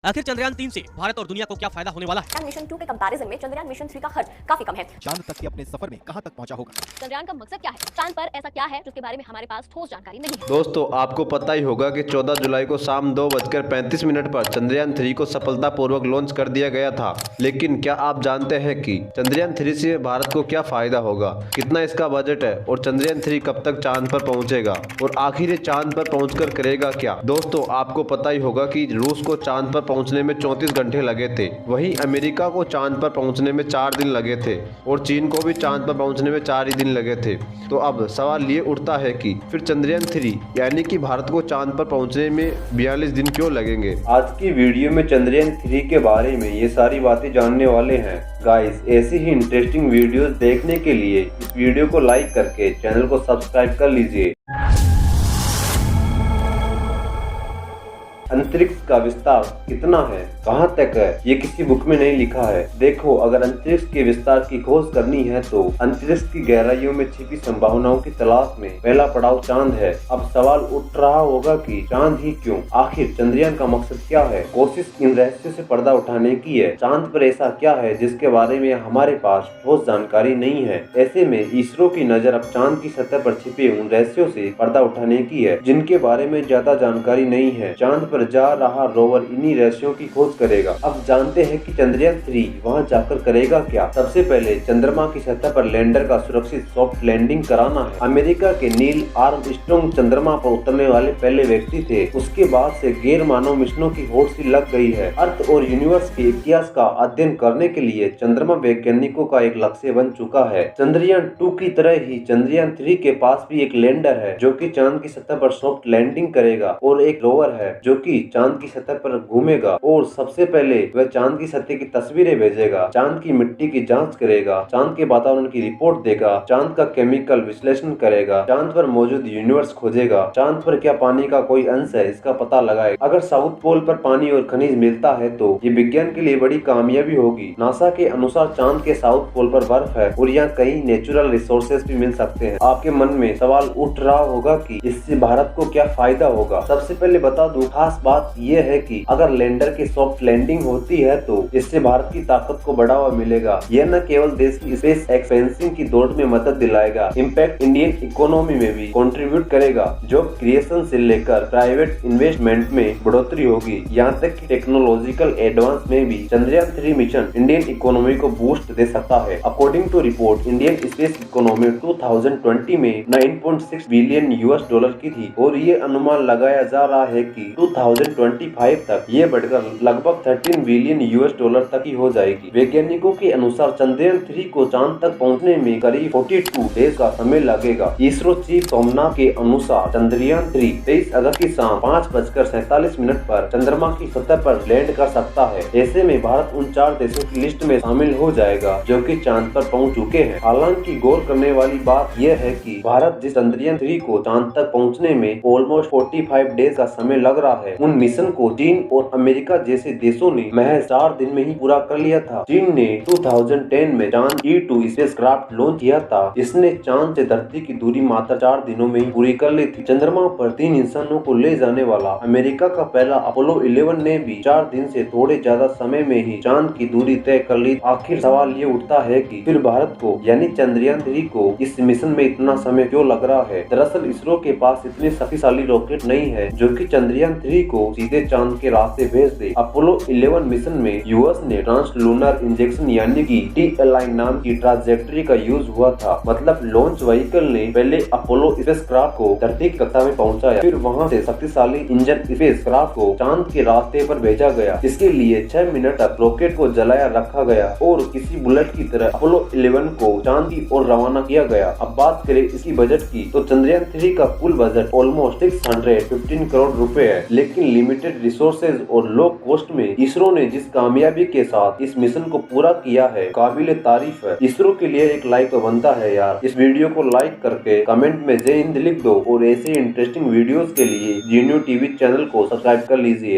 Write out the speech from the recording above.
आखिर चंद्रयान 3 से भारत और दुनिया को क्या फायदा होने वाला है? मिशन 2 के कंपैरिजन में चंद्रयान मिशन 3 का खर्च काफी कम है। चांद तक के अपने सफर में कहां तक पहुंचा होगा? चंद्रयान का मकसद क्या है? चांद पर ऐसा क्या है जिसके बारे में हमारे पास ठोस जानकारी नहीं है। दोस्तों, आपको पता ही होगा कि 14 जुलाई को शाम 2:35 पर चंद्रयान 3 को सफलतापूर्वक लॉन्च कर दिया गया था। लेकिन क्या आप जानते हैं कि चंद्रयान 3 से भारत को क्या फायदा होगा, कितना इसका बजट है और चंद्रयान 3 कब तक चांद पर पहुंचेगा और आखिर ये चांद पर पहुंचकर करेगा क्या? दोस्तों, आपको पता ही होगा कि रूस को चांद पर पहुंचने में 34 घंटे लगे थे। वहीं अमेरिका को चांद पर पहुंचने में 4 दिन लगे थे और चीन को भी चांद पर पहुंचने में 4 ही दिन लगे थे। तो अब सवाल ये उठता है कि फिर चंद्रयान 3 यानी कि भारत को चांद पर पहुंचने में 42 दिन क्यों लगेंगे? आज की वीडियो में चंद्रयान 3 के बारे में ये सारी बातें जानने वाले हैं। गाइस, ऐसी ही इंटरेस्टिंग वीडियोस देखने के लिए इस वीडियो को लाइक करके चैनल को सब्सक्राइब कर लीजिए। अंतरिक्ष का विस्तार कितना है, कहां तक है, ये किसी बुक में नहीं लिखा है। देखो, अगर अंतरिक्ष के विस्तार की खोज करनी है तो अंतरिक्ष की गहराइयों में छिपी संभावनाओं की तलाश में पहला पड़ाव चांद है। अब सवाल उठ रहा होगा कि चांद ही क्यों? आखिर चंद्रयान का मकसद क्या है? कोशिश इन रहस्यों से पर्दा उठाने की है। चांद पर ऐसा क्या है जिसके बारे में हमारे पास ठोस जानकारी नहीं है? ऐसे में इसरो की नजर अब चांद की सतह पर छिपे उन रहस्यों से पर्दा उठाने की है जिनके बारे में ज्यादा जानकारी नहीं है। चांद पर जा रहा रोवर इन्हीं रहस्यों की खोज करेगा। अब जानते हैं कि चंद्रयान 3 वहां जाकर करेगा क्या। सबसे पहले चंद्रमा की सतह पर लैंडर का सुरक्षित सॉफ्ट लैंडिंग कराना है। अमेरिका के नील आर्मस्ट्रॉन्ग चंद्रमा पर उतरने वाले पहले व्यक्ति थे। उसके बाद से गैर मानव मिशनों की होड़ सी लग गई है। अर्थ और यूनिवर्स के इतिहास का अध्ययन करने के लिए चंद्रमा वैज्ञानिकों का एक लक्ष्य बन चुका है। चंद्रयान 2 की तरह ही चंद्रयान 3 के पास भी एक लैंडर है जो कि चांद की सतह पर सॉफ्ट लैंडिंग करेगा और एक रोवर है जो कि चांद की सतह पर घूमेगा और सबसे पहले वह चांद की सतह की तस्वीरें भेजेगा, चांद की मिट्टी की जांच करेगा, चांद के वातावरण की रिपोर्ट देगा, चांद का केमिकल विश्लेषण करेगा, चांद पर मौजूद यूनिवर्स खोजेगा, चांद पर क्या पानी का कोई अंश है इसका पता लगाएगा। अगर साउथ पोल पर पानी और खनिज मिलता है तो ये विज्ञान के लिए बड़ी कामयाबी होगी। नासा के अनुसार चांद के साउथ पोल पर बर्फ है और यहाँ कई नेचुरल रिसोर्सेज भी मिल सकते हैं। आपके मन में सवाल उठ रहा होगा कि इससे भारत को क्या फायदा होगा। सबसे पहले बता दूं, खास बात ये है कि अगर लैंडर की सॉफ्ट लैंडिंग होती है तो इससे भारत की ताकत को बढ़ावा मिलेगा। यह न केवल देश की स्पेस एक्सपेंसिंग की दौड़ में मदद दिलाएगा, इम्पैक्ट इंडियन इकोनॉमी में भी कंट्रीब्यूट करेगा। जॉब क्रिएशन से लेकर प्राइवेट इन्वेस्टमेंट में बढ़ोतरी होगी, यहाँ तक कि टेक्नोलॉजिकल एडवांस में भी चंद्रयान 3 मिशन इंडियन इकोनॉमी को बूस्ट दे सकता है। According to report, Indian space economy 2020 में 9.6 बिलियन यूएस डॉलर की थी और ये अनुमान लगाया जा रहा है कि 2025 तक ये बढ़कर लगभग 13 बिलियन यूएस डॉलर तक ही हो जाएगी। वैज्ञानिकों के अनुसार चंद्रयान 3 को चांद तक पहुंचने में करीब 42 डेज का समय लगेगा। इसरो चीफ सोमनाथ के अनुसार चंद्रयान 3 23 अगस्त की शाम 5:47 पर चंद्रमा की सतह पर लैंड कर सकता है। ऐसे में भारत उन 4 देशों की लिस्ट में शामिल हो जाएगा जो कि चांद पर पहुंच चुके हैं। हालांकि गौर करने वाली बात यह है कि भारत जिस चंद्रयान 3 को चांद तक पहुंचने में ऑलमोस्ट 45 डेज का समय लग रहा है, उन मिशन को चीन और अमेरिका जैसे देशों ने महज 4 दिन में ही पूरा कर लिया था। चीन ने 2010 में चांद E2 स्पेसक्राफ्ट लॉन्च किया था। इसने चांद से धरती की दूरी मात्र 4 दिनों में ही पूरी कर ली थी। चंद्रमा पर 3 इंसानों को ले जाने वाला अमेरिका का पहला अपोलो 11 ने भी 4 दिन से थोड़े ज्यादा समय में ही चांद की दूरी तय कर ली। आखिर सवाल ये उठता है कि फिर भारत को यानी चंद्रयान 3 को इस मिशन में इतना समय क्यों लग रहा है? दरअसल इसरो के पास इतने शक्तिशाली रॉकेट नहीं है जो कि चंद्रयान 3 को सीधे चांद के रास्ते भेज दे। अपोलो 11 मिशन में यूएस ने ट्रांसलूनर इंजेक्शन यानी कि TLI नाम की ट्रांजैक्टरी का यूज हुआ था। मतलब लॉन्च व्हीकल ने पहले अपोलो स्पेसक्राफ्ट को धरती की कक्षा में पहुंचाया, फिर वहां से शक्तिशाली इंजन स्पेसक्राफ्ट को चांद के रास्ते पर भेजा गया। इसके लिए 6 मिनट तक रॉकेट को जलाया रखा गया और किसी बुलेट की तरह अपोलो 11 को चांद की ओर रवाना किया गया। अब बात करें इसकी बजट की तो चंद्रयान 3 का कुल बजट ऑलमोस्ट 615 करोड़ रुपए है। लेकिन लिमिटेड रिसोर्सेज और लो कॉस्ट में इसरो ने जिस कामयाबी के साथ इस मिशन को पूरा किया है, काबिले तारीफ है। इसरो के लिए एक लाइक तो बनता है यार। इस वीडियो को लाइक करके कमेंट में जय हिंद लिख दो और ऐसे इंटरेस्टिंग वीडियोस के लिए जी न्यूज़ टीवी चैनल को सब्सक्राइब कर लीजिए।